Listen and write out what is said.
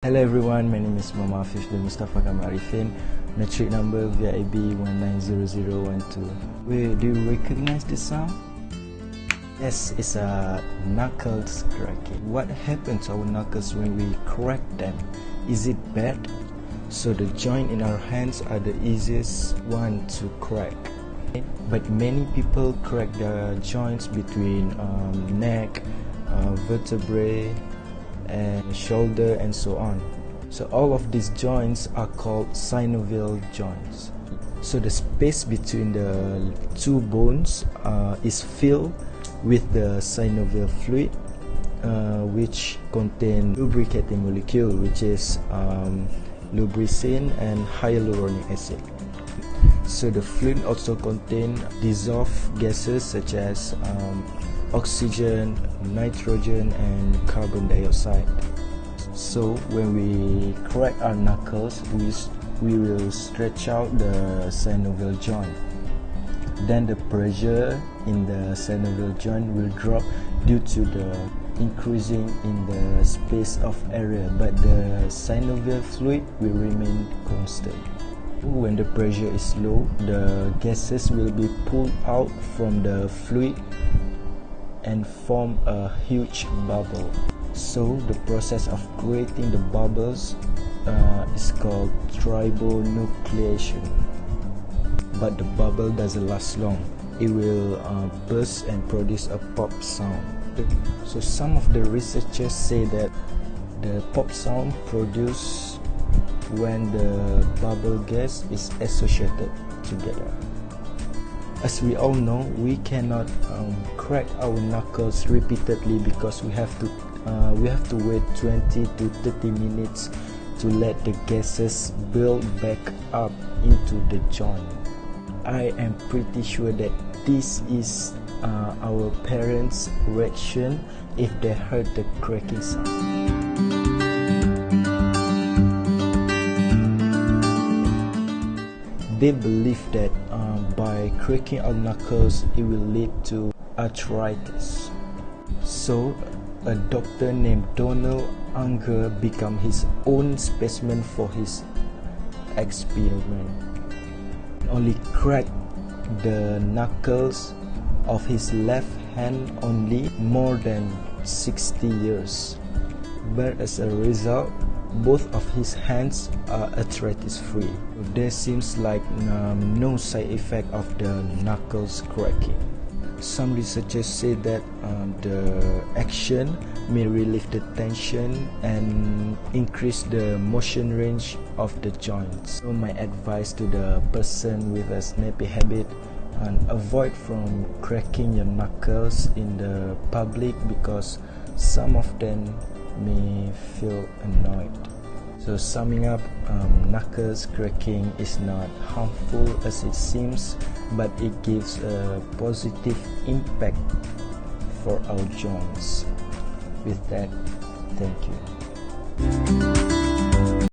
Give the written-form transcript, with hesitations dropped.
Hello everyone, my name is Muhammad Hafiz bin Mustafa Kamal Arifin, metric number VIB 190012. Wait, do you recognize this sound? Yes, it's a knuckles cracking. What happens to our knuckles when we crack them? Is it bad? So the joint in our hands are the easiest one to crack. But many people crack the joints between neck, vertebrae, and shoulder and so on. So all of these joints are called synovial joints. So the space between the two bones is filled with the synovial fluid, which contain lubricating molecule, which is lubricin and hyaluronic acid. So the fluid also contain dissolved gases such as oxygen, nitrogen and carbon dioxide. So when we crack our knuckles, we will stretch out the synovial joint. Then the pressure in the synovial joint will drop due to the increasing in the space of area, but the synovial fluid will remain constant. When the pressure is low, the gases will be pulled out from the fluid and form a huge bubble. So the process of creating the bubbles is called tribonucleation. But the bubble doesn't last long. It will burst and produce a pop sound. So some of the researchers say that the pop sound produced when the bubble gas is associated together. As we all know, we cannot crack our knuckles repeatedly because we have to wait 20 to 30 minutes to let the gases build back up into the joint. I am pretty sure that this is our parents' reaction if they heard the cracking sound. They believe that by cracking our knuckles, it will lead to arthritis. So a doctor named Donald Unger became his own specimen for his experiment. Only cracked the knuckles of his left hand only more than 60 years. But as a result, both of his hands are arthritis free. There seems like no side effect of the knuckles cracking. Some researchers say that the action may relieve the tension and increase the motion range of the joints. So my advice to the person with a snappy habit, and avoid from cracking your knuckles in the public because some of them may feel annoyed. So summing up, knuckles cracking is not harmful as it seems, but it gives a positive impact for our joints. With that, thank you.